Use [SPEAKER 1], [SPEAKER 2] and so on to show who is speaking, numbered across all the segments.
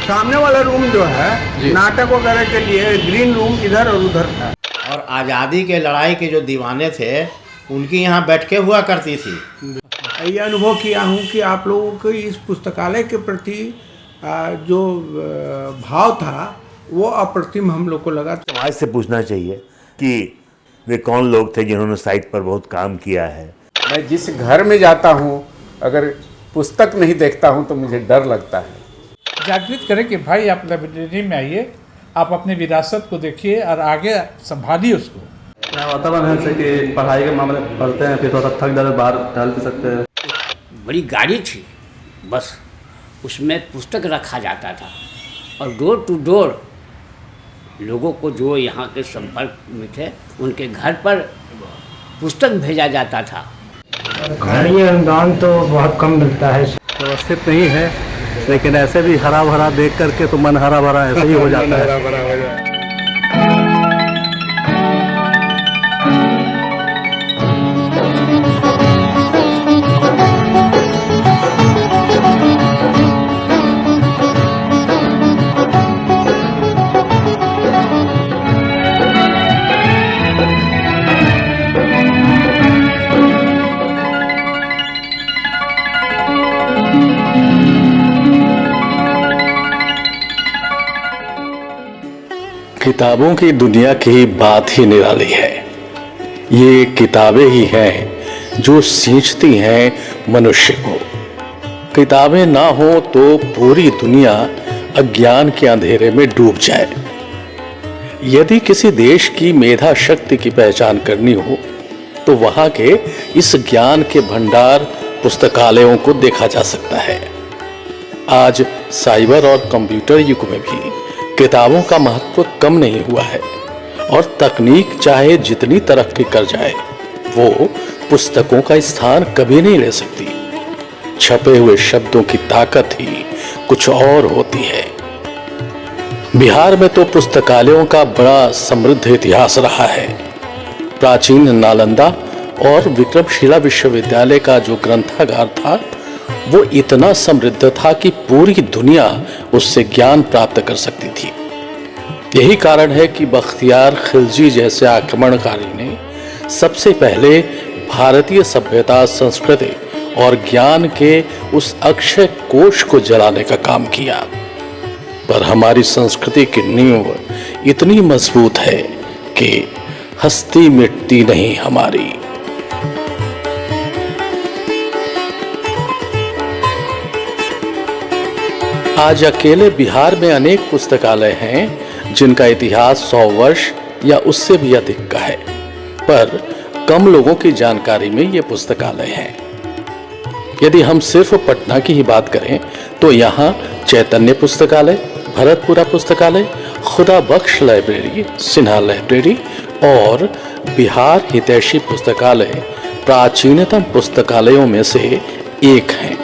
[SPEAKER 1] सामने वाला रूम जो है नाटक वगैरह के लिए ग्रीन रूम इधर और उधर था।
[SPEAKER 2] और आज़ादी के लड़ाई के जो दीवाने थे उनकी यहाँ बैठकें हुआ करती थी।
[SPEAKER 1] ये अनुभव किया हूँ कि आप लोगों को इस पुस्तकालय के प्रति जो भाव था वो अप्रतिम हम लोग को लगा।
[SPEAKER 3] समाज से पूछना चाहिए कि वे कौन लोग थे जिन्होंने साइट पर बहुत काम किया है।
[SPEAKER 4] मैं जिस घर में जाता हूँ अगर पुस्तक नहीं देखता हूँ तो मुझे डर लगता है।
[SPEAKER 5] जागृत करें कि भाई आप लाइब्रेरी में आइए, आप अपनी विरासत को देखिए और आगे संभालिए उसको।
[SPEAKER 6] यहाँ वातावरण है जैसे कि पढ़ाई के मामले पढ़ते हैं, फिर थोड़ा थक जाते बाहर टहल भी सकते हैं।
[SPEAKER 7] बड़ी गाड़ी थी, बस उसमें पुस्तक रखा जाता था और डोर टू डोर लोगों को जो यहाँ के संपर्क में थे उनके घर पर पुस्तक भेजा जाता था।
[SPEAKER 1] सरकारी अनुदान तो बहुत कम मिलता है,
[SPEAKER 6] व्यवस्थित नहीं है, लेकिन ऐसे भी हरा भरा देख करके तो मन हरा भरा ऐसे ही हो जाता है।
[SPEAKER 8] किताबों की दुनिया की बात ही निराली है। ये किताबें ही हैं जो सींचती हैं मनुष्य को। किताबें ना हो तो पूरी दुनिया अज्ञान के अंधेरे में डूब जाए। यदि किसी देश की मेधा शक्ति की पहचान करनी हो तो वहां के इस ज्ञान के भंडार पुस्तकालयों को देखा जा सकता है। आज साइबर और कंप्यूटर युग में भी किताबों का महत्व कम नहीं हुआ है और तकनीक चाहे जितनी तरक्की कर जाए वो पुस्तकों का स्थान कभी नहीं ले सकती। छपे हुए शब्दों की ताकत ही कुछ और होती है। बिहार में तो पुस्तकालयों का बड़ा समृद्ध इतिहास रहा है। प्राचीन नालंदा और विक्रमशिला विश्वविद्यालय का जो ग्रंथागार था वो इतना समृद्ध था कि पूरी दुनिया उससे ज्ञान प्राप्त कर सकती थी। यही कारण है कि बख्तियार खिलजी जैसे आक्रमणकारी ने सबसे पहले भारतीय सभ्यता, संस्कृति और ज्ञान के उस अक्षय कोश को जलाने का काम किया। पर हमारी संस्कृति की नींव इतनी मजबूत है कि हस्ती मिटती नहीं हमारी। आज अकेले बिहार में अनेक पुस्तकालय हैं जिनका इतिहास 100 वर्ष या उससे भी अधिक का है, पर कम लोगों की जानकारी में ये पुस्तकालय हैं। यदि हम सिर्फ पटना की ही बात करें तो यहाँ चैतन्य पुस्तकालय, भरतपुरा पुस्तकालय, खुदा बख्श लाइब्रेरी, सिन्हा लाइब्रेरी और बिहार हितैषी पुस्तकालय प्राचीनतम पुस्तकालयों में से एक हैं।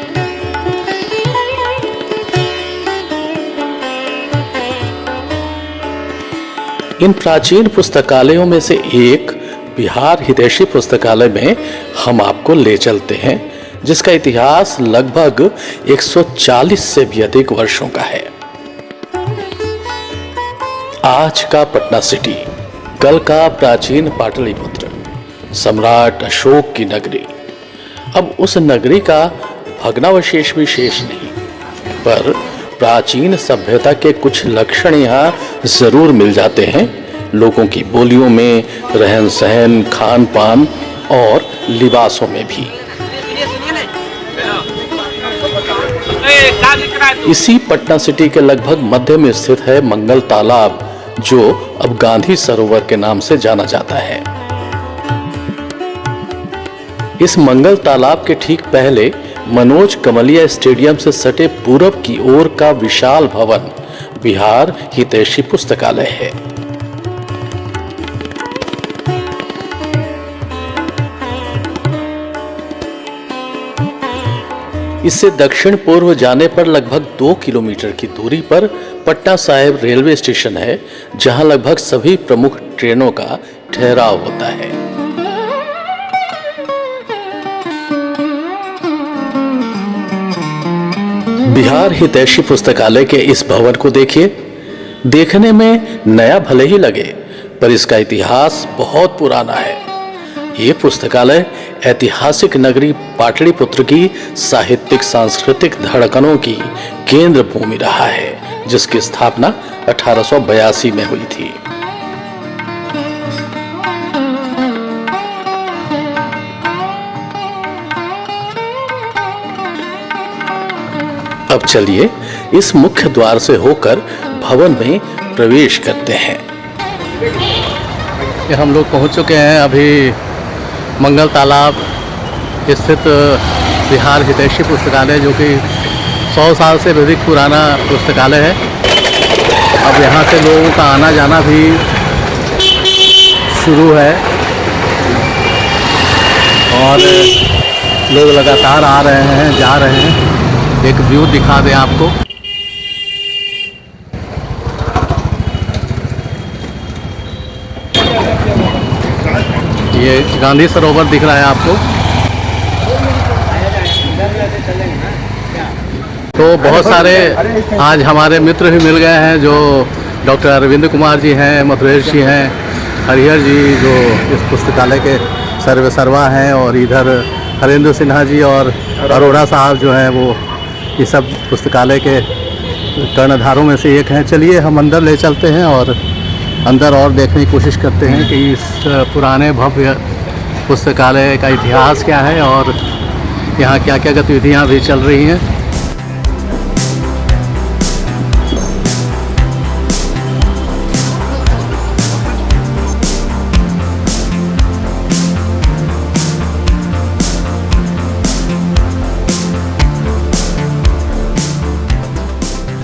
[SPEAKER 8] इन प्राचीन पुस्तकालयों में से एक बिहार हितैषी पुस्तकालय में हम आपको ले चलते हैं, जिसका इतिहास लगभग 140 से भी अधिक वर्षों का है। आज का पटना सिटी कल का प्राचीन पाटलिपुत्र, सम्राट अशोक की नगरी। अब उस नगरी का भग्नावशेष भी शेष नहीं, पर प्राचीन सभ्यता के कुछ लक्षण यहाँ जरूर मिल जाते हैं। लोगों की बोलियों में, रहन सहन, खान पान और लिबासों में भी। इसी पटना सिटी के लगभग मध्य में स्थित है मंगल तालाब, जो अब गांधी सरोवर के नाम से जाना जाता है। इस मंगल तालाब के ठीक पहले मनोज कमलिया स्टेडियम से सटे पूरब की ओर का विशाल भवन बिहार हितैषी पुस्तकालय है। इससे दक्षिण पूर्व जाने पर लगभग 2 किलोमीटर की दूरी पर पटना साहिब रेलवे स्टेशन है, जहां लगभग सभी प्रमुख ट्रेनों का ठहराव होता है। बिहार हितैषी पुस्तकालय के इस भवन को देखिए। देखने में नया भले ही लगे, पर इसका इतिहास बहुत पुराना है। ये पुस्तकालय ऐतिहासिक नगरी पाटलिपुत्र की साहित्यिक सांस्कृतिक धड़कनों की केंद्र भूमि रहा है, जिसकी स्थापना 1882 में हुई थी। अब चलिए इस मुख्य द्वार से होकर भवन में प्रवेश करते हैं।
[SPEAKER 6] हम लोग पहुंच चुके हैं अभी मंगल तालाब स्थित बिहार हितैषी पुस्तकालय, जो कि 100 साल से भी अधिक पुराना पुस्तकालय है। अब यहाँ से लोगों का आना जाना भी शुरू है और लोग लगातार आ रहे हैं, जा रहे हैं। एक व्यू दिखा दें आपको। ये गांधी सरोवर दिख रहा है आपको। तो बहुत सारे आज हमारे मित्र भी मिल गए हैं, जो डॉक्टर अरविंद कुमार जी हैं, मथुरेश जी हैं, हरिहर जी जो इस पुस्तकालय के सर्वेसर्वा हैं, और इधर हरेंद्र सिन्हा जी और अरोड़ा साहब जो हैं वो ये सब पुस्तकालय के कर्णधारों में से एक हैं। चलिए हम अंदर ले चलते हैं और अंदर और देखने की कोशिश करते हैं कि इस पुराने भव्य पुस्तकालय का इतिहास क्या है और यहाँ क्या क्या गतिविधियाँ भी चल रही हैं।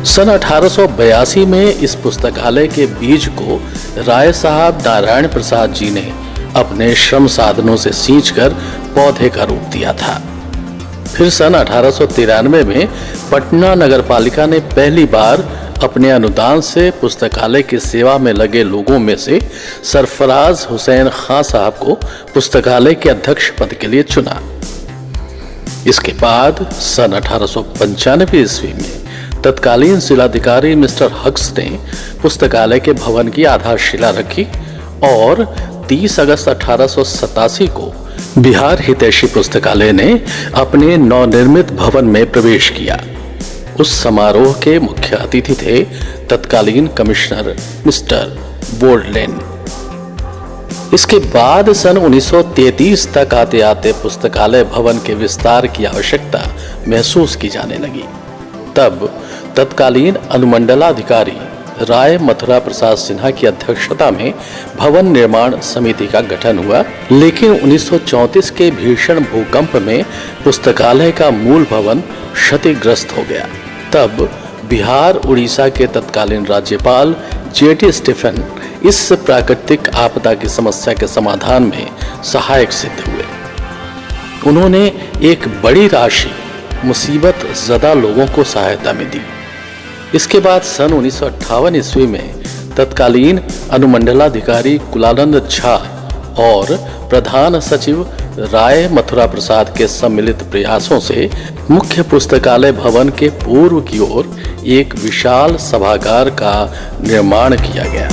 [SPEAKER 8] सन 1882 में इस पुस्तकालय के बीज को राय साहब नारायण प्रसाद जी ने अपने श्रम साधनों से सींचकर पौधे का रूप दिया था। फिर सन 1893 में पटना नगरपालिका ने पहली बार अपने अनुदान से पुस्तकालय की सेवा में लगे लोगों में से सरफराज हुसैन खां साहब को पुस्तकालय के अध्यक्ष पद के लिए चुना। इसके बाद सन 1895 ईस्वी में तत्कालीन जिलाधिकारी मिस्टर हक्स ने पुस्तकालय के भवन की आधारशिला रखी और 30 अगस्त 1887 को बिहार हितैषी पुस्तकालय ने अपने नवनिर्मित भवन में प्रवेश किया। उस समारोह के मुख्य अतिथि थे तत्कालीन कमिश्नर मिस्टर बोल्डलेन। इसके बाद सन 1933 तक आते आते पुस्तकालय भवन के विस्तार की आवश्यकता महसूस की जाने लगी। तब तत्कालीन अनुमंडलाधिकारी राय मथुरा प्रसाद सिन्हा की अध्यक्षता में भवन निर्माण समिति का गठन हुआ, लेकिन 1934 के भीषण भूकंप में पुस्तकालय का मूल भवन क्षतिग्रस्त हो गया। तब बिहार उड़ीसा के तत्कालीन राज्यपाल जेटी स्टीफन इस प्राकृतिक आपदा की समस्या के समाधान में सहायक सिद्ध हुए। उन्होंने एक बड़ी राशि मुसीबत ज़दा लोगों को सहायता में दी। इसके बाद सन 1958 ईस्वी में तत्कालीन अनुमंडलाधिकारी कुलानंद झा और प्रधान सचिव राय मथुरा प्रसाद के सम्मिलित प्रयासों से मुख्य पुस्तकालय भवन के पूर्व की ओर एक विशाल सभागार का निर्माण किया गया।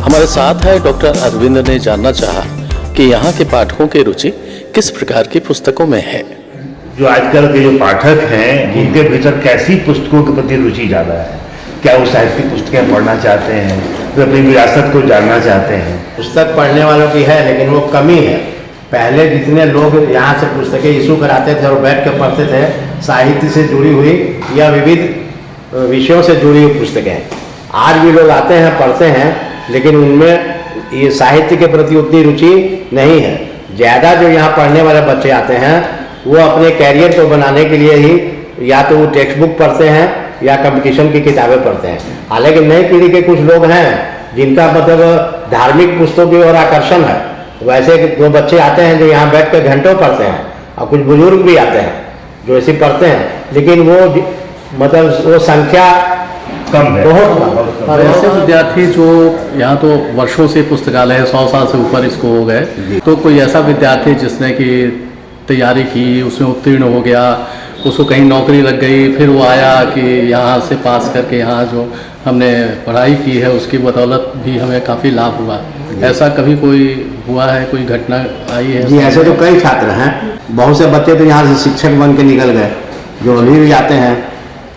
[SPEAKER 8] हमारे साथ है डॉक्टर अरविंद ने जानना चाहा कि यहाँ के पाठकों की रुचि किस प्रकार की पुस्तकों में है।
[SPEAKER 3] जो आजकल के जो पाठक हैं उनके भीतर कैसी पुस्तकों के प्रति रुचि ज़्यादा है? क्या वो साहित्यिक पुस्तकें पढ़ना चाहते हैं, वे अपनी विरासत को जानना चाहते हैं?
[SPEAKER 2] पुस्तक पढ़ने वालों की है, लेकिन वो कमी है। पहले जितने लोग यहाँ से पुस्तकें इशू कराते थे और बैठ कर पढ़ते थे, साहित्य से जुड़ी हुई या विविध विषयों से जुड़ी हुई पुस्तकें, आज भी लोग आते हैं पढ़ते हैं, लेकिन उनमें ये साहित्य के प्रति उतनी रुचि नहीं है। ज़्यादा जो यहाँ पढ़ने वाले बच्चे आते हैं वो अपने कैरियर को बनाने के लिए ही या तो वो टेक्स्ट बुक पढ़ते हैं या कंपटीशन की किताबें पढ़ते हैं। हालांकि नई पीढ़ी के कुछ लोग हैं जिनका मतलब धार्मिक पुस्तकों की ओर आकर्षण है। वैसे दो बच्चे आते हैं जो यहाँ बैठ कर घंटों पढ़ते हैं, और कुछ बुजुर्ग भी आते हैं जो ऐसे पढ़ते हैं, लेकिन वो मतलब वो संख्या
[SPEAKER 3] कम है,
[SPEAKER 2] बहुत कम।
[SPEAKER 6] और ऐसे विद्यार्थी जो यहाँ तो वर्षों से पुस्तकालय है, 100 साल से ऊपर इसको हो गए, तो कोई ऐसा विद्यार्थी जिसने कि तैयारी की, उसमें उत्तीर्ण हो गया, उसको कहीं नौकरी लग गई, फिर वो आया कि यहाँ से पास करके यहाँ जो हमने पढ़ाई की है उसकी बदौलत भी हमें काफ़ी लाभ हुआ, ऐसा कभी कोई हुआ है, कोई घटना आई है?
[SPEAKER 2] जी ऐसे तो कई छात्र हैं, बहुत से बच्चे तो यहाँ से शिक्षक बन के निकल गए जो अभी भी जाते हैं।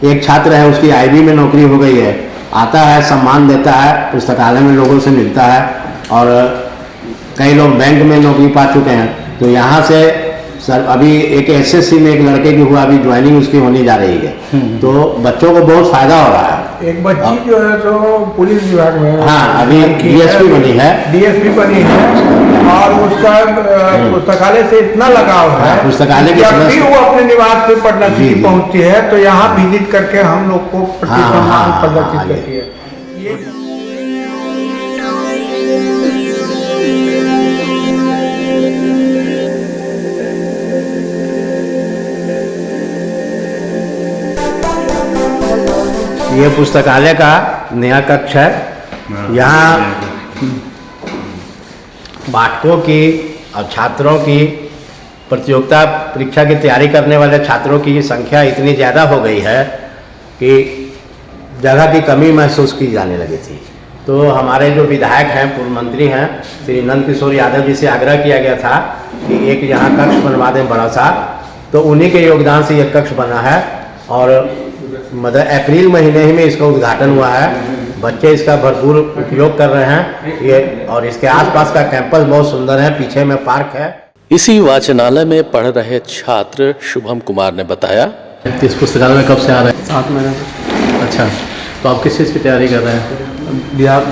[SPEAKER 2] एक छात्र है, उसकी IB में नौकरी हो गई है, आता है, सम्मान देता है, पुस्तकालय में लोगों से मिलता है, और कई लोग बैंक में नौकरी पा चुके हैं। तो यहाँ से सर अभी एक SSC में एक लड़के की हुआ, अभी ज्वाइनिंग उसकी होने जा रही है, तो बच्चों को बहुत फायदा हो रहा है।
[SPEAKER 1] एक बच्ची जो है तो पुलिस विभाग में,
[SPEAKER 2] हाँ, अभी DSP बनी है,
[SPEAKER 1] DSP बनी है, और उसका पुस्तकालय से इतना लगाव है,
[SPEAKER 2] पुस्तकालय के
[SPEAKER 1] जब भी वो अपने निवास पे पटना सिटी पहुंचती है तो यहाँ विजिट करके हम लोग को प्रति सम्मान प्रदर्शित करती है।
[SPEAKER 2] ये पुस्तकालय का नया कक्ष है। यहाँ पाठकों की और छात्रों की, प्रतियोगिता परीक्षा की तैयारी करने वाले छात्रों की संख्या इतनी ज़्यादा हो गई है कि जगह की कमी महसूस की जाने लगी थी। तो हमारे जो विधायक हैं, पूर्व मंत्री हैं, श्री नंद किशोर यादव जी से आग्रह किया गया था कि एक यहाँ कक्ष बनवा दें बड़ा सा, तो उन्हीं के योगदान से यह कक्ष बना है, और मतलब अप्रैल महीने ही में इसका उद्घाटन हुआ है। बच्चे इसका भरपूर उपयोग कर रहे हैं ये, और इसके आसपास का कैंपस बहुत सुंदर है, पीछे में पार्क है।
[SPEAKER 8] इसी वाचनालय में पढ़ रहे छात्र शुभम कुमार ने बताया,
[SPEAKER 6] इस पुस्तकालय में कब से आ रहे हैं?
[SPEAKER 9] 7 महीने।
[SPEAKER 6] अच्छा, तो आप किस चीज़ की तैयारी कर रहे हैं?
[SPEAKER 9] बिहार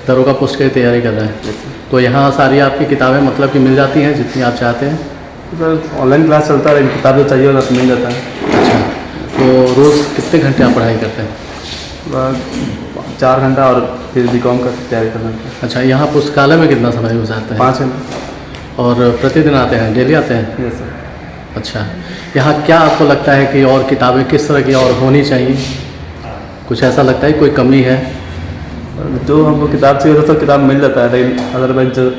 [SPEAKER 6] दरोगा पोस्ट की तैयारी कर रहे हैं। तो यहाँ सारी आपकी किताबें मतलब कि मिल जाती हैं जितनी आप चाहते हैं?
[SPEAKER 9] सर ऑनलाइन क्लास चलता है, किताबें चाहिए होगा तो मिल जाता है।
[SPEAKER 6] अच्छा, तो रोज़ कितने घंटे आप पढ़ाई करते हैं?
[SPEAKER 9] 4 घंटा, और फिर BCom का तैयारी करना है।
[SPEAKER 6] अच्छा, यहाँ पुस्तकालय में कितना समय गुजारते हैं?
[SPEAKER 9] 5 घंटे।
[SPEAKER 6] और प्रतिदिन आते हैं, डेली आते हैं?
[SPEAKER 9] Yes sir.
[SPEAKER 6] अच्छा, यहाँ क्या आपको लगता है कि और किताबें किस तरह की और होनी चाहिए? कुछ ऐसा लगता है कोई कमी है?
[SPEAKER 9] जो हमको किताब चाहिए तो किताब मिल जाता है, लेकिन अदरवाइज जो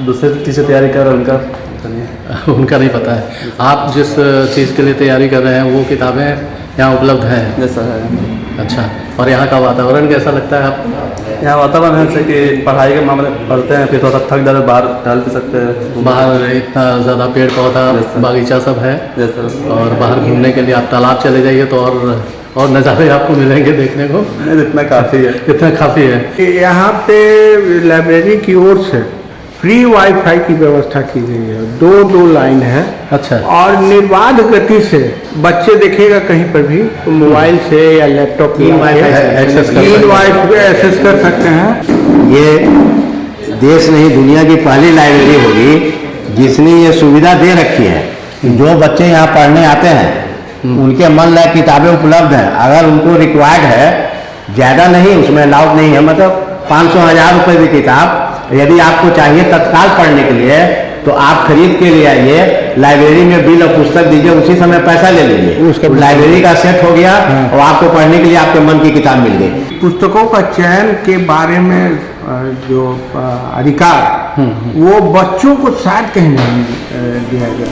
[SPEAKER 9] दूसरे चीज़ से तैयारी कर रहे हैं उनका पता नहीं है।
[SPEAKER 6] उनका नहीं पता है। आप जिस चीज़ के लिए तैयारी कर रहे हैं वो किताबें यहाँ उपलब्ध हैं?
[SPEAKER 9] जैसा है।
[SPEAKER 6] अच्छा, और यहाँ का वातावरण कैसा लगता है आप?
[SPEAKER 9] यहाँ वातावरण है जैसे कि पढ़ाई के मामले पढ़ते हैं, फिर थोड़ा थक जाते बाहर टहल भी सकते हैं।
[SPEAKER 6] बाहर इतना ज़्यादा पेड़ पौधा, बागीचा सब है, और बाहर घूमने के लिए आप तालाब चले जाइए तो और नज़ारे आपको मिलेंगे देखने को।
[SPEAKER 9] नहीं, इतना काफ़ी है।
[SPEAKER 6] इतना काफ़ी है।
[SPEAKER 1] यहाँ पे लाइब्रेरी की ओर से फ्री वाईफाई की व्यवस्था की गई है, 2 लाइन है।
[SPEAKER 6] अच्छा,
[SPEAKER 1] और निर्बाध गति से बच्चे देखेगा कहीं पर भी तो मोबाइल से या लैपटॉप में
[SPEAKER 2] एक्सेस
[SPEAKER 1] कर सकते हैं।
[SPEAKER 2] ये देश नहीं दुनिया की पहली लाइब्रेरी होगी जिसने ये सुविधा दे रखी है कि जो बच्चे यहाँ पढ़ने आते हैं उनके मन लायक किताबें उपलब्ध हैं। अगर उनको रिक्वायर्ड है, ज़्यादा नहीं, उसमें अलाउड नहीं है, मतलब 500-1000 रुपये की किताब यदि आपको चाहिए तत्काल पढ़ने के लिए तो आप खरीद के ले आइए, लाइब्रेरी में बिल और पुस्तक दीजिए, उसी समय पैसा ले लीजिए, उसका लाइब्रेरी का सेट हो गया और आपको पढ़ने के लिए आपके मन की किताब मिल गई।
[SPEAKER 1] पुस्तकों का चयन के बारे में जो अधिकार वो बच्चों को शायद कहीं नहीं दिया गया।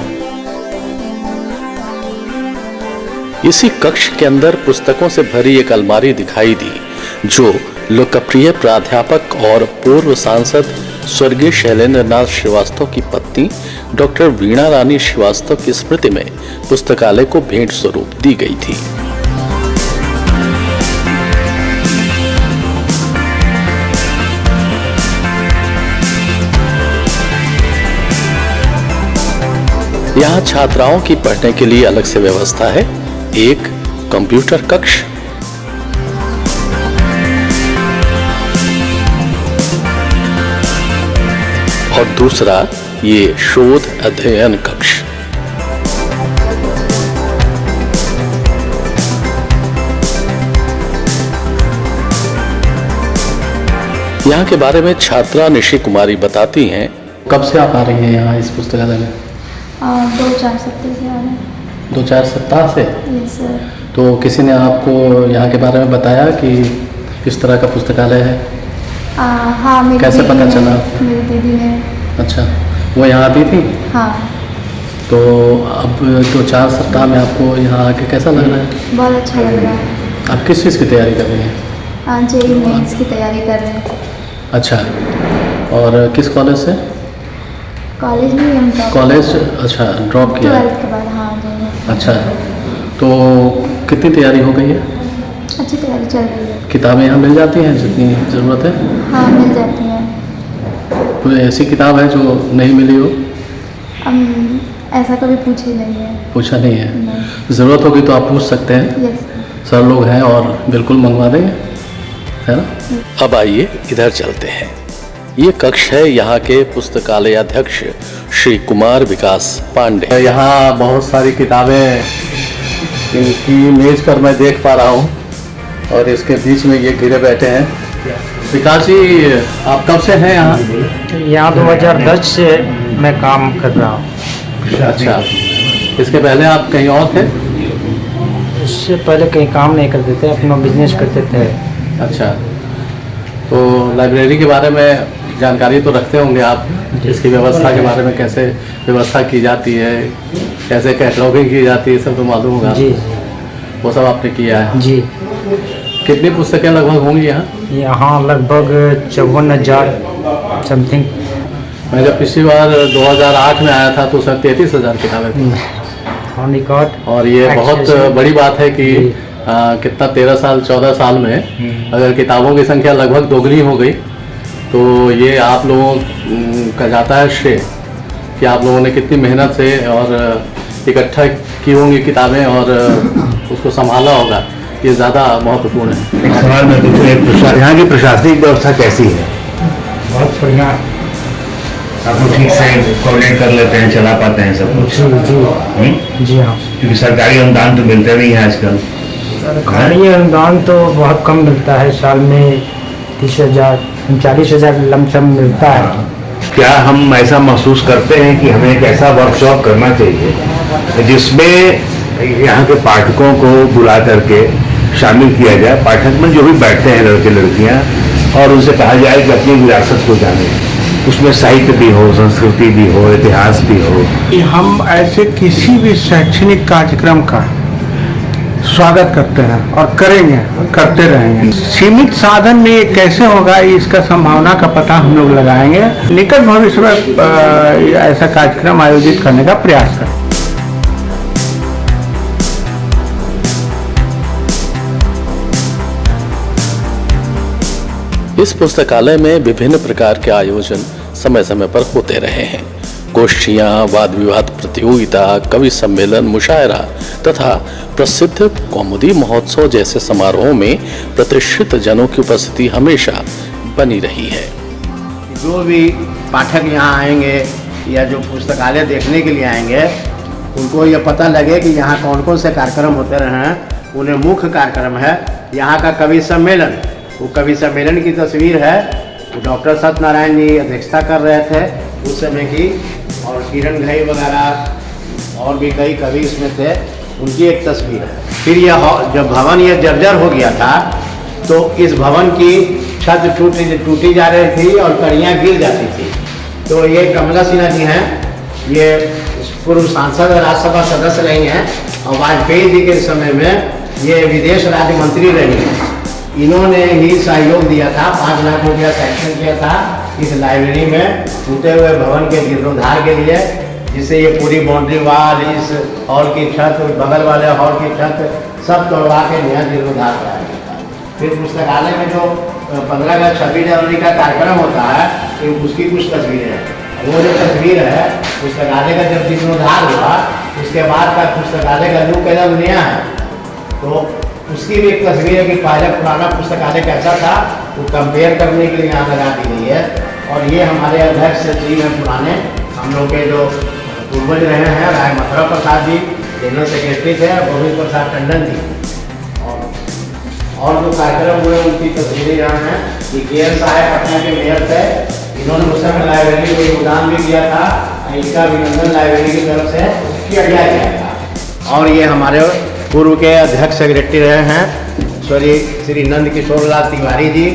[SPEAKER 8] इसी कक्ष के अंदर पुस्तकों से भरी एक अलमारी दिखाई दी जो लोकप्रिय प्राध्यापक और पूर्व सांसद स्वर्गीय शैलेंद्र नाथ श्रीवास्तव की पत्नी डॉक्टर वीणा रानी श्रीवास्तव की स्मृति में पुस्तकालय को भेंट स्वरूप दी गई थी। यहाँ छात्राओं की पढ़ने के लिए अलग से व्यवस्था है। एक कंप्यूटर कक्ष, और दूसरा ये शोध अध्ययन कक्ष। यहाँ के बारे में छात्रा निशी कुमारी बताती हैं।
[SPEAKER 6] कब से आप आ रही हैं यहाँ इस पुस्तकालय में?
[SPEAKER 10] 2-4 सप्ताह से आ रहे हैं।
[SPEAKER 6] 2-4 सप्ताह से?
[SPEAKER 10] Yes sir.
[SPEAKER 6] तो किसी ने आपको यहाँ के बारे में बताया कि इस तरह का पुस्तकालय है?
[SPEAKER 10] हाँ, मेरी
[SPEAKER 6] कैसे
[SPEAKER 10] दीदी
[SPEAKER 6] पता
[SPEAKER 10] ने-
[SPEAKER 6] चला?
[SPEAKER 10] मेरी दीदी ने।
[SPEAKER 6] अच्छा, वो यहाँ आती थी?
[SPEAKER 10] हाँ,
[SPEAKER 6] तो अब 2-4 सप्ताह में आपको यहाँ आके कैसा लग रहा है?
[SPEAKER 10] बहुत अच्छा लग रहा है।
[SPEAKER 6] आप किस चीज़ की तैयारी कर रही हैं?
[SPEAKER 10] जेईई मेंस की तैयारी कर रहे हैं।
[SPEAKER 6] अच्छा, और किस कॉलेज से?
[SPEAKER 10] कॉलेज में हम
[SPEAKER 6] कॉलेज, अच्छा, ड्रॉप किया है।
[SPEAKER 10] 12th के बाद। हाँ, जेईई।
[SPEAKER 6] अच्छा, तो कितनी तैयारी हो गई है?
[SPEAKER 10] अच्छी तैयारी चल रही है।
[SPEAKER 6] किताबें यहाँ मिल जाती हैं जितनी ज़रूरत है?
[SPEAKER 10] हाँ, मिल जाती हैं।
[SPEAKER 6] कोई ऐसी किताब है जो नहीं मिली हो?
[SPEAKER 10] ऐसा कभी पूछे नहीं है।
[SPEAKER 6] पूछा नहीं है?
[SPEAKER 10] नहीं।
[SPEAKER 6] ज़रूरत होगी तो आप पूछ सकते हैं,
[SPEAKER 10] यस।
[SPEAKER 6] सर लोग हैं और बिल्कुल मंगवा देंगे, है ना?
[SPEAKER 8] अब आइए इधर चलते हैं। ये कक्ष है यहाँ के पुस्तकालय अध्यक्ष श्री कुमार विकास पांडे।
[SPEAKER 6] यहाँ बहुत सारी किताबें इनकी मेज पर मैं देख पा रहा हूँ और इसके बीच में ये गिरे बैठे हैं। विकास जी, आप कब से हैं यहाँ?
[SPEAKER 11] यहाँ 2010 से मैं काम कर रहा हूँ।
[SPEAKER 6] अच्छा, इसके पहले आप कहीं और थे?
[SPEAKER 11] इससे पहले कहीं काम नहीं करते थे, अपना बिजनेस करते थे।
[SPEAKER 6] अच्छा, तो लाइब्रेरी के बारे में जानकारी तो रखते होंगे आप, इसकी व्यवस्था के बारे में, कैसे व्यवस्था की जाती है, कैसे कैटलॉगिंग की जाती है, सब तो मालूम होगा?
[SPEAKER 11] जी,
[SPEAKER 6] वो सब आपने किया है?
[SPEAKER 11] जी।
[SPEAKER 6] कितनी पुस्तकें लगभग होंगी यहाँ?
[SPEAKER 11] यहाँ लगभग 54,000 समथिंग।
[SPEAKER 6] मैं जब पिछली बार 2008 में आया था तो उसमें 33,000 किताबें थी।
[SPEAKER 11] On record.
[SPEAKER 6] और ये बहुत बड़ी बात है कि कितना 13 साल 14 साल में अगर किताबों की संख्या लगभग दोगुनी हो गई तो ये आप लोगों का जाता है श्रेय कि आप लोगों ने कितनी मेहनत से और इकट्ठा की होंगी किताबें और उसको संभाला होगा, ये ज़्यादा महत्वपूर्ण है।
[SPEAKER 3] एक सवाल मैं पूछूं, यहाँ की प्रशासनिक व्यवस्था कैसी है?
[SPEAKER 11] बहुत बढ़िया।
[SPEAKER 3] आप लोग ठीक से कोऑर्डिनेट कर लेते हैं, चला पाते हैं सब कुछ?
[SPEAKER 11] जी, जी हाँ।
[SPEAKER 3] क्योंकि सरकारी अनुदान तो मिलते नहीं है आजकल।
[SPEAKER 11] सरकारी अनुदान तो बहुत कम मिलता है, साल में 30,000 40,000 लमसम मिलता है।
[SPEAKER 3] क्या हम ऐसा महसूस करते हैं कि हमें एक ऐसा वर्कशॉप करना चाहिए जिसमें यहाँ के पाठकों को बुला करके शामिल किया जाए, पाठक में जो भी बैठते हैं लड़के लड़कियाँ, और उनसे कहा जाए कि अपनी विरासत को जाने, उसमें साहित्य भी हो, संस्कृति भी हो, इतिहास भी हो।
[SPEAKER 1] हम ऐसे किसी भी शैक्षणिक कार्यक्रम का स्वागत करते हैं और करेंगे, करते रहेंगे। सीमित साधन में ये कैसे होगा, इसका संभावना का पता हम लोग लगाएंगे। निकट भविष्य में ऐसा कार्यक्रम आयोजित करने का प्रयास करें।
[SPEAKER 8] इस पुस्तकालय में विभिन्न प्रकार के आयोजन समय समय पर होते रहे हैं। गोष्ठियाँ, वाद विवाद प्रतियोगिता, कवि सम्मेलन, मुशायरा तथा प्रसिद्ध कौमुदी महोत्सव जैसे समारोहों में प्रतिष्ठित जनों की उपस्थिति हमेशा बनी रही है।
[SPEAKER 2] जो भी पाठक यहाँ आएंगे या जो पुस्तकालय देखने के लिए आएंगे, उनको ये पता लगे कि यहाँ कौन कौन से कार्यक्रम होते रहे हैं। उन्हें मुख्य कार्यक्रम है यहाँ का कवि सम्मेलन। वो कवि सम्मेलन की तस्वीर है, वो डॉक्टर सत्यनारायण जी अध्यक्षता कर रहे थे उस समय की, और किरण घई वगैरह और भी कई कवि इसमें थे, उनकी एक तस्वीर है। फिर यह जब भवन ये जर्जर हो गया था तो इस भवन की छत टूटी जा रही थी और कड़ियाँ गिर जाती थी। तो ये कमला सिन्हा जी हैं, ये पूर्व सांसद और राज्यसभा सदस्य रही हैं, और वाजपेयी जी के समय में ये विदेश राज्य मंत्री रही हैं। इन्होंने ही सहयोग दिया था, 5 लाख रुपया सैंक्शन किया था इस लाइब्रेरी में टूटे हुए भवन के जीर्णोद्धार के लिए, जिससे ये पूरी बाउंड्री वाल, इस हॉल की छत, बगल वाले हॉल की छत सब तोड़वा के नया जीर्णोद्धार कराया गया था। फिर पुस्तकालय में जो 15 अगस्त 26 जनवरी का कार्यक्रम होता है, उसकी कुछ तस्वीरें हैं। वो जो तस्वीर है पुस्तकालय का जब जीर्णोद्धार हुआ उसके बाद का पुस्तकालय का लुक एकदम नया है, तो उसकी भी एक तस्वीर है कि पहले पुराना पुस्तकालय कैसा था, वो कंपेयर करने के लिए यहाँ लगा दी गई है। और ये हमारे अध्यक्ष जी हैं पुराने, हम लोग के जो पूर्वज रहे हैं, राय मथुरा प्रसाद जी जनरल सेक्रेटरी थे, गोविंद प्रसाद टंडन जी, और जो कार्यक्रम हुए उनकी तस्वीरें यहाँ हैं। ये केएल साहब पटना के मेयर थे, इन्होंने उस समय लाइब्रेरी को योगदान भी किया था, इनका अभिनंदन लाइब्रेरी की तरफ से किया गया था। और ये हमारे पूर्व के अध्यक्ष सेक्रेटरी रहे हैं श्री नंद किशोर लाल तिवारी जी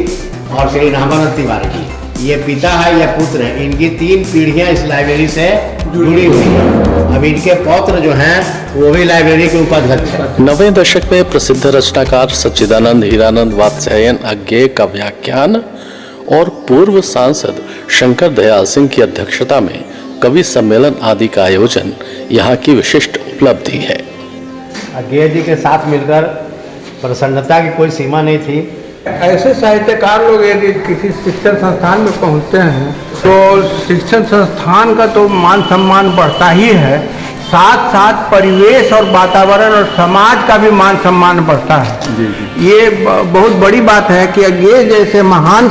[SPEAKER 2] और श्री रामानंद तिवारी जी। ये पिता है, ये पुत्र है। इनकी 3 पीढ़ियां इस लाइब्रेरी से जुड़ी हुई हैं। अब इनके पौत्र जो हैं वो भी लाइब्रेरी के उपाध्यक्ष हैं।
[SPEAKER 8] 90वें दशक में प्रसिद्ध रचनाकार सच्चिदानंद हीरानंद वात्स्यायन अज्ञेय का व्याख्यान और पूर्व सांसद शंकर दयाल सिंह की अध्यक्षता में कवि सम्मेलन आदि का आयोजन यहाँ की विशिष्ट उपलब्धि है।
[SPEAKER 2] अज्ञेय जी के साथ मिलकर प्रसन्नता की कोई सीमा नहीं थी।
[SPEAKER 1] ऐसे साहित्यकार लोग यदि किसी शिक्षण संस्थान में पहुंचते हैं तो शिक्षण संस्थान का तो मान सम्मान बढ़ता ही है, साथ साथ परिवेश और वातावरण और समाज का भी मान सम्मान बढ़ता है। ये बहुत बड़ी बात है कि ये जैसे महान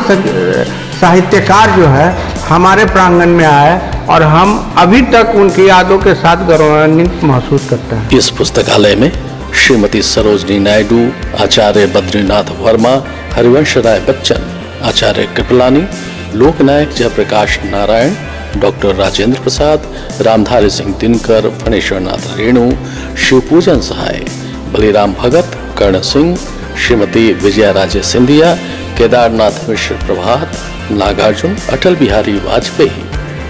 [SPEAKER 1] साहित्यकार जो है हमारे प्रांगण में आए और हम अभी तक उनकी यादों के साथ गौरवान्वित महसूस करते हैं।
[SPEAKER 8] इस पुस्तकालय में श्रीमती सरोजनी नायडू, आचार्य बद्रीनाथ वर्मा, हरिवंश राय बच्चन, आचार्य कृपलानी, लोकनायक जयप्रकाश नारायण, डॉक्टर राजेंद्र प्रसाद, रामधारी सिंह दिनकर, फणेश्वरनाथ रेणु, शिवपूजन सहाय, बलिराम भगत, कर्ण सिंह, श्रीमती विजया राजे सिंधिया, केदारनाथ मिश्र प्रभात, नागार्जुन, अटल बिहारी वाजपेयी,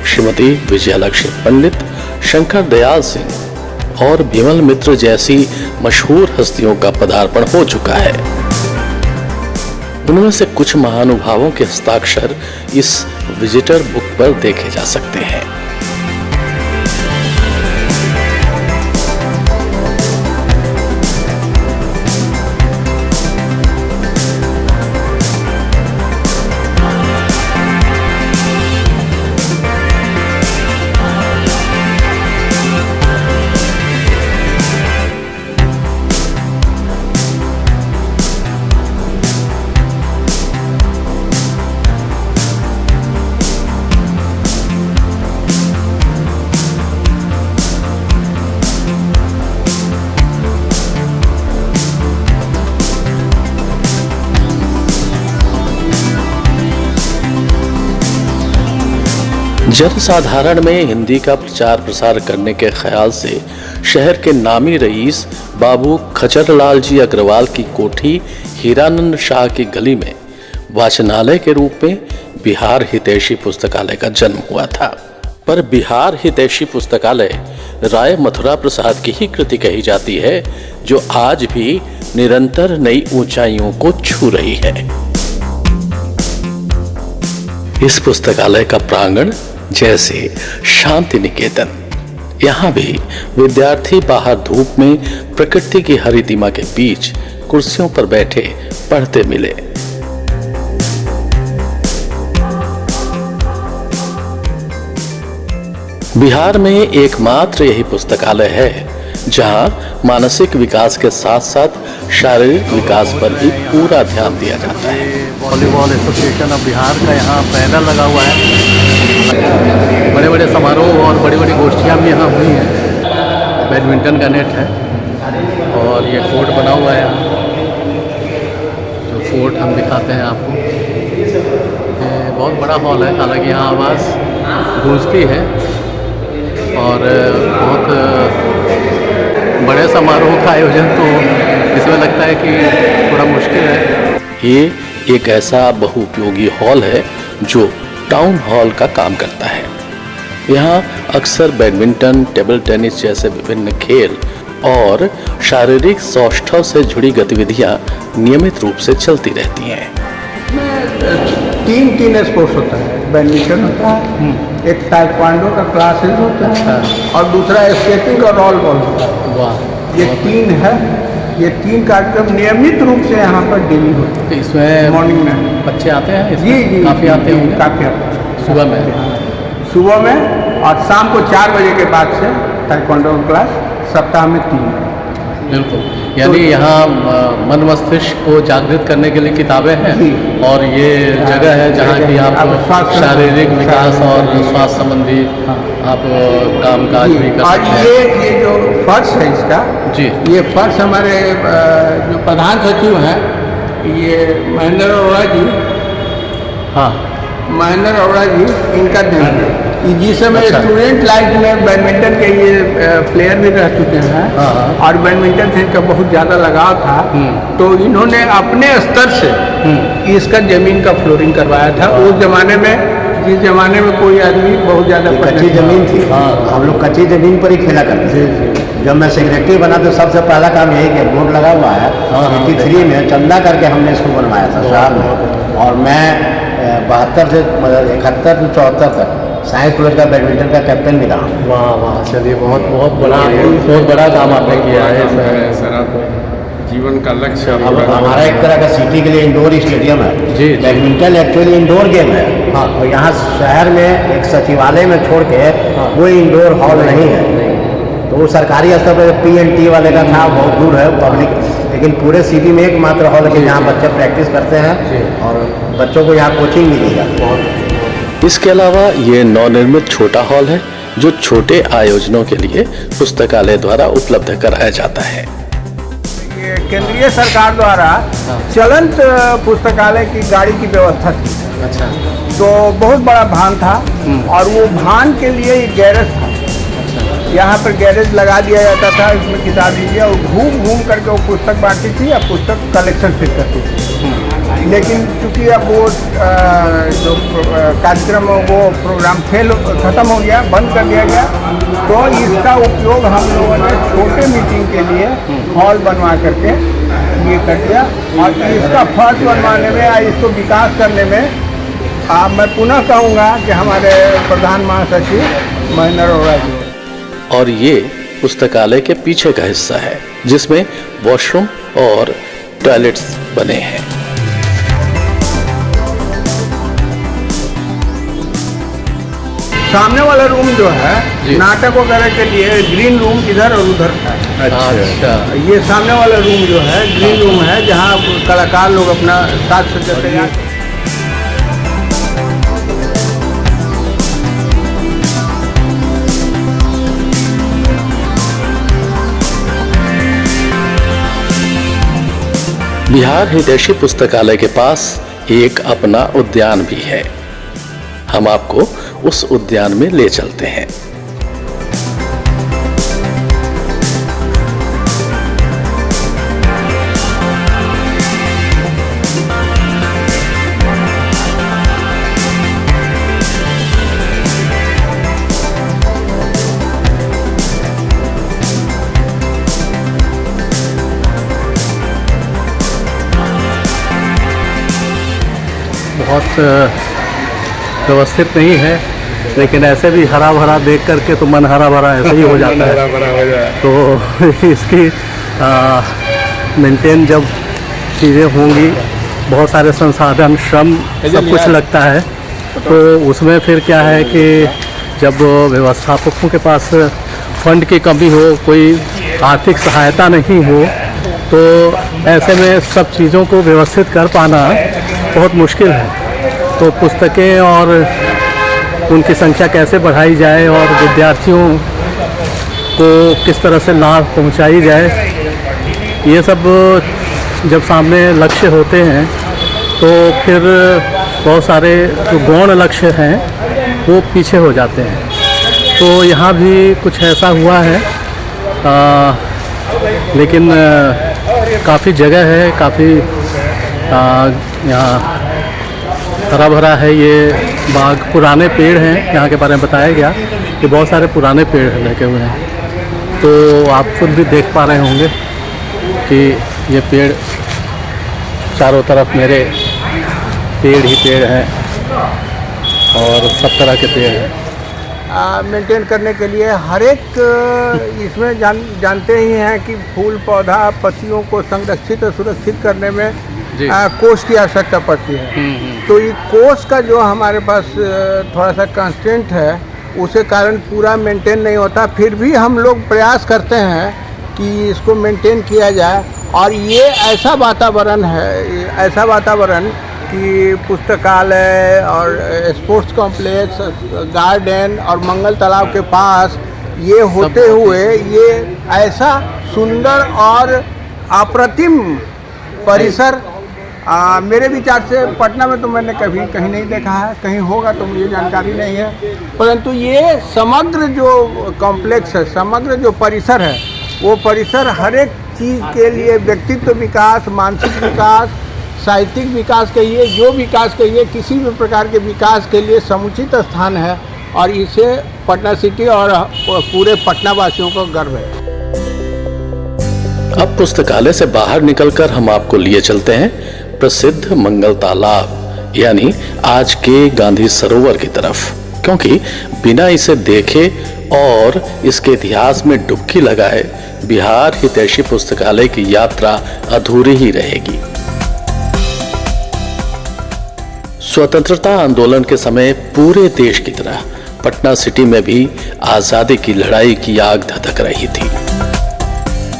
[SPEAKER 8] श्रीमती विजयालक्ष्मी पंडित, शंकर दयाल सिंह और विमल मित्र जैसी मशहूर हस्तियों का पदार्पण हो चुका है। उनमें से कुछ महानुभावों के हस्ताक्षर इस विजिटर बुक पर देखे जा सकते हैं। जनसाधारण में हिंदी का प्रचार प्रसार करने के ख्याल से शहर के नामी रईस बाबू खचरलाल जी अग्रवाल की कोठी हीरानंद शाह की गली में वाचनालय के रूप में बिहार हितैषी पुस्तकालय का जन्म हुआ था। पर बिहार हितैषी पुस्तकालय राय मथुरा प्रसाद की ही कृति कही जाती है, जो आज भी निरंतर नई ऊंचाइयों को छू रही है। इस पुस्तकालय का प्रांगण जैसे शांति निकेतन, यहाँ भी विद्यार्थी बाहर धूप में प्रकृति की हरितिमा के बीच कुर्सियों पर बैठे पढ़ते मिले। बिहार में एकमात्र यही पुस्तकालय है जहाँ मानसिक विकास के साथ साथ शारीरिक विकास पर भी पूरा ध्यान दिया जाता है।
[SPEAKER 6] वॉलीबॉल एसोसिएशन ऑफ बिहार का यहाँ बैनर लगा हुआ है। बड़े बड़े समारोह और बड़ी बड़ी गोष्ठियाँ भी यहाँ हुई हैं। बैडमिंटन का नेट है और ये कोर्ट बना हुआ है यहाँ, तो कोर्ट हम दिखाते हैं आपको। ये बहुत बड़ा हॉल है, हालांकि यहाँ आवाज़ गूंजती है और बहुत बड़े समारोह का आयोजन तो इसमें लगता है कि थोड़ा मुश्किल है।
[SPEAKER 8] ये एक ऐसा बहुउपयोगी हॉल है जो टाउन हॉल का काम करता है। यहाँ अक्सर बैडमिंटन, टेबल टेनिस जैसे विभिन्न खेल और शारीरिक सौष्ठव से जुड़ी गतिविधियाँ नियमित रूप से चलती रहती हैं।
[SPEAKER 1] तीन स्पोर्ट्स होता है, बैडमिंटन होता है, एक ताइक्वांडो का क्लासेस होता है और दूसरा स्केटिंग और रॉल बॉल होता है।
[SPEAKER 6] वाह,
[SPEAKER 1] ये तीन है। ये 3 कार्यक्रम नियमित रूप से यहाँ पर डेली होते हैं।
[SPEAKER 6] इसमें
[SPEAKER 1] मॉर्निंग में
[SPEAKER 6] बच्चे आते हैं?
[SPEAKER 1] जी
[SPEAKER 6] काफ़ी आते होंगे।
[SPEAKER 1] काफ़ी आते हैं
[SPEAKER 6] सुबह में
[SPEAKER 1] और शाम को 4 बजे के बाद से ताइक्वांडो क्लास सप्ताह में 3।
[SPEAKER 6] बिल्कुल, यानी यहाँ मन मस्तिष्क को जागृत करने के लिए किताबें हैं और ये जगह है जहाँ की आप शारीरिक विकास और स्वास्थ्य संबंधी आप काम काज भी कर सकते हैं।
[SPEAKER 1] और ये जो फर्श है इसका
[SPEAKER 6] जी,
[SPEAKER 1] ये फर्श हमारे जो प्रधान सचिव हैं ये महेंद्र अरोड़ा जी,
[SPEAKER 6] हाँ
[SPEAKER 1] महेंद्र अरोड़ा जी, इनका देन है। जिस समय स्टूडेंट लाइफ में बैडमिंटन के ये प्लेयर भी रह चुके हैं और बैडमिंटन से इनका बहुत ज़्यादा लगाव था, तो इन्होंने अपने स्तर से इसका जमीन का फ्लोरिंग करवाया था। उस जमाने में, जिस जमाने में कोई आदमी बहुत ज़्यादा
[SPEAKER 2] कच्ची जमीन थी, हम लोग कच्ची जमीन पर ही खेला करते थे। जब मैं सेक्रेटरी बना तो सबसे पहला काम यही कि बोर्ड लगा हुआ है 83 में चंदा करके हमने इसको बनवाया था शहर में। और मैं 72 से 71 से 74 तक साइंस कॉलेज का बैडमिंटन का कैप्टन भी रहा।
[SPEAKER 6] वाह वाह, चलिए बहुत बड़ा काम आपने किया है
[SPEAKER 4] सर। आप जीवन का लक्ष्य
[SPEAKER 2] अब हमारा एक तरह का सिटी के लिए इंडोर स्टेडियम है।
[SPEAKER 6] जी।
[SPEAKER 2] बैडमिंटन एक्चुअली इंडोर गेम है। हाँ। और यहाँ शहर में एक सचिवालय में छोड़ के कोई इंडोर हॉल नहीं है। तो वो सरकारी स्तर पर PNT वाले का था, बहुत दूर है पब्लिक, लेकिन पूरे सिटी में एकमात्र हॉल है कि जहाँ बच्चे प्रैक्टिस करते हैं और बच्चों को यहाँ कोचिंग मिली है।
[SPEAKER 8] इसके अलावा ये नवनिर्मित छोटा हॉल है जो छोटे आयोजनों के लिए पुस्तकालय द्वारा उपलब्ध कराया जाता है।
[SPEAKER 1] ये केंद्रीय सरकार द्वारा चलंत पुस्तकालय की गाड़ी की व्यवस्था थी।
[SPEAKER 6] अच्छा।
[SPEAKER 1] तो बहुत बड़ा भान था और वो भान के लिए एक गैरेज था। यहाँ पर गैरेज लगा दिया जाता था, इसमें किताब लीजिए, और घूम घूम करके वो पुस्तक बांटती थी या पुस्तक कलेक्शन फिर करती थी। लेकिन चूँकि अब वो जो कार्यक्रम वो प्रोग्राम खत्म हो गया, बंद कर दिया गया, तो इसका उपयोग हम लोगों ने छोटे मीटिंग के लिए हॉल बनवा करके ये कर दिया। और इसका फर्श बनवाने में या इसको विकास करने में मैं पुनः कहूँगा कि हमारे प्रधान महासचिव महेंद्र अरोड़ा जी।
[SPEAKER 8] और ये पुस्तकालय के पीछे का हिस्सा है जिसमें वॉशरूम और टॉयलेट्स बने हैं।
[SPEAKER 1] सामने वाला रूम जो है नाटक वगैरह के लिए ग्रीन रूम इधर और उधर है।
[SPEAKER 6] अच्छा।
[SPEAKER 1] ये सामने वाला रूम जो है ग्रीन रूम है, जहाँ कलाकार लोग अपना साज सज्जा हैं।
[SPEAKER 8] बिहार हितैषी पुस्तकालय के पास एक अपना उद्यान भी है। हम आपको उस उद्यान में ले चलते हैं।
[SPEAKER 6] बहुत व्यवस्थित नहीं है, लेकिन ऐसे भी हरा भरा देख करके तो मन हरा भरा ऐसे ही हो जाता है। तो इसकी मेंटेन जब चीज़ें होंगी, बहुत सारे संसाधन, श्रम, सब कुछ लगता है, तो उसमें फिर क्या है कि जब व्यवस्थापकों के पास फंड की कमी हो, कोई आर्थिक सहायता नहीं हो, तो ऐसे में सब चीज़ों को व्यवस्थित कर पाना बहुत मुश्किल है। तो पुस्तकें और उनकी संख्या कैसे बढ़ाई जाए और विद्यार्थियों को किस तरह से लाभ पहुंचाई जाए, ये सब जब सामने लक्ष्य होते हैं तो फिर बहुत सारे जो गौण लक्ष्य हैं वो पीछे हो जाते हैं। तो यहाँ भी कुछ ऐसा हुआ है, लेकिन काफ़ी जगह है, काफ़ी यहाँ हरा भरा है। ये बाग, पुराने पेड़ हैं, यहाँ के बारे में बताया गया कि बहुत सारे पुराने पेड़ लगे हुए हैं। तो आप खुद भी देख पा रहे होंगे कि ये पेड़ चारों तरफ मेरे पेड़ ही पेड़ हैं और सब तरह के पेड़ हैं।
[SPEAKER 1] मेंटेन करने के लिए हर एक इसमें जानते ही हैं कि फूल पौधा पत्तियों को संरक्षित और सुरक्षित करने में कोष की आवश्यकता पड़ती है। तो ये कोष का जो हमारे पास थोड़ा सा कंस्टेंट है, उसे कारण पूरा मेंटेन नहीं होता। फिर भी हम लोग प्रयास करते हैं कि इसको मेंटेन किया जाए। और ये ऐसा वातावरण है, ऐसा वातावरण कि पुस्तकालय और स्पोर्ट्स कॉम्प्लेक्स, गार्डन और मंगल तालाब के पास ये होते हुए ये ऐसा सुंदर और अप्रतिम परिसर मेरे विचार से पटना में तो मैंने कभी कहीं नहीं देखा है, कहीं होगा तो मुझे जानकारी नहीं है, परंतु ये समग्र जो कॉम्प्लेक्स है, समग्र जो परिसर है, वो परिसर हर एक चीज़ के लिए, व्यक्तित्व विकास, मानसिक विकास, साहित्यिक विकास कहिए, जो विकास कहिए, किसी भी प्रकार के विकास के लिए समुचित स्थान है और इसे पटना सिटी और पूरे पटना वासियों को गर्व है।
[SPEAKER 8] अब पुस्तकालय से बाहर निकलकर हम आपको लिए चलते हैं प्रसिद्ध मंगल तालाब यानी आज के गांधी सरोवर की तरफ, क्योंकि बिना इसे देखे और इसके इतिहास में डुबकी लगाए बिहार हितैषी पुस्तकालय की यात्रा अधूरी ही रहेगी। स्वतंत्रता आंदोलन के समय पूरे देश की तरह पटना सिटी में भी आजादी की लड़ाई की आग धधक रही थी।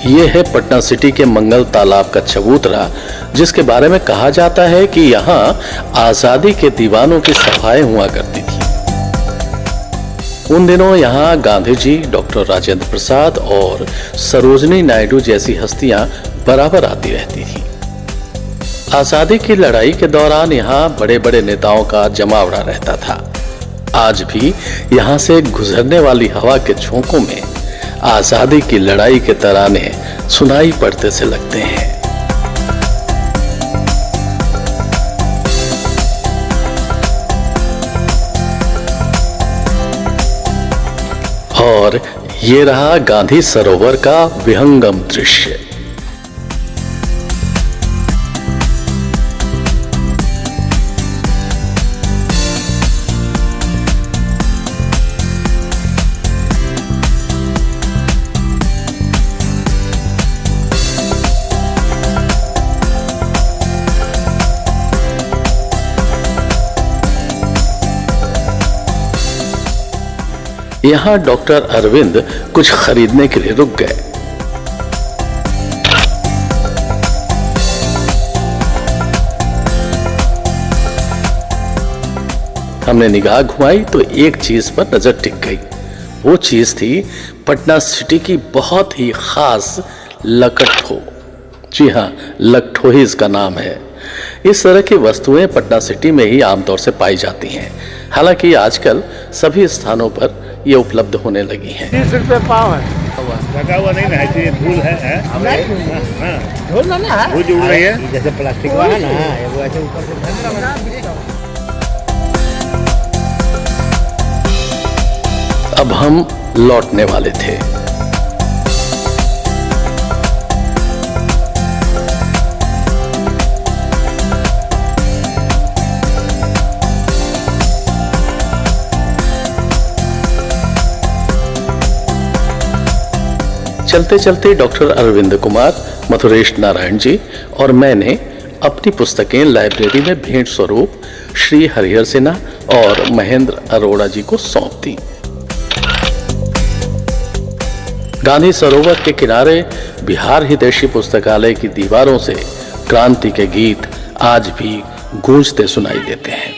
[SPEAKER 8] ये है पटना सिटी के मंगल तालाब का चबूतरा, जिसके बारे में कहा जाता है कि यहाँ आजादी के दीवानों की सभाएं हुआ करती थी। उन दिनों यहाँ गांधी जी, डॉक्टर राजेंद्र प्रसाद और सरोजनी नायडू जैसी हस्तियां बराबर आती रहती थी। आजादी की लड़ाई के दौरान यहाँ बड़े बड़े नेताओं का जमावड़ा रहता था। आज भी यहाँ से गुजरने वाली हवा के झोंकों में आजादी की लड़ाई के तराने सुनाई पड़ते से लगते हैं। और ये रहा गांधी सरोवर का विहंगम दृश्य। यहाँ डॉक्टर अरविंद कुछ खरीदने के लिए रुक गए। हमने निगाह घुमाई तो एक चीज पर नजर टिक गई। वो चीज थी पटना सिटी की बहुत ही खास लकठो। जी हाँ, लकठो ही इसका नाम है। इस तरह की वस्तुएं पटना सिटी में ही आमतौर से पाई जाती हैं। हालांकि आजकल सभी स्थानों पर ये उपलब्ध होने लगी हैं।
[SPEAKER 1] 30 रुपये पाव है।
[SPEAKER 3] लगा हुआ नहीं ना है, ये धूल है।
[SPEAKER 1] धूल ना है,
[SPEAKER 3] वो जुड़ रही है
[SPEAKER 2] जैसे प्लास्टिक वाला ना, वो ऐसे ऊपर से।
[SPEAKER 8] अब हम लौटने वाले थे। चलते चलते डॉक्टर अरविंद कुमार, मथुरेश नारायण जी और मैंने अपनी पुस्तकें लाइब्रेरी में भेंट स्वरूप श्री हरिहर सिन्हा और महेंद्र अरोड़ा जी को सौंप दी। गांधी सरोवर के किनारे बिहार हितैषी पुस्तकालय की दीवारों से क्रांति के गीत आज भी गूंजते सुनाई देते हैं।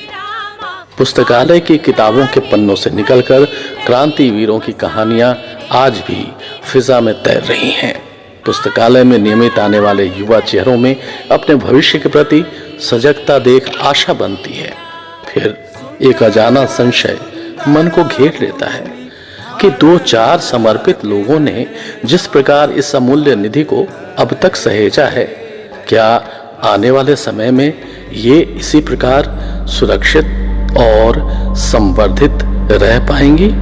[SPEAKER 8] पुस्तकालय की किताबों के पन्नों से निकलकर क्रांति वीरों की कहानियां आज भी फिजा में तैर रही हैं। पुस्तकालय में नियमित आने वाले युवा चेहरों में अपने भविष्य के प्रति सजगता देख आशा बनती है। फिर एक अजाना संशय मन को घेर लेता है कि 2-4 समर्पित लोगों ने जिस प्रकार इस अमूल्य निधि को अब तक सहेजा है, क्या आने वाले समय में ये इसी प्रकार सुरक्षित और संवर्धित रह पाएंगी?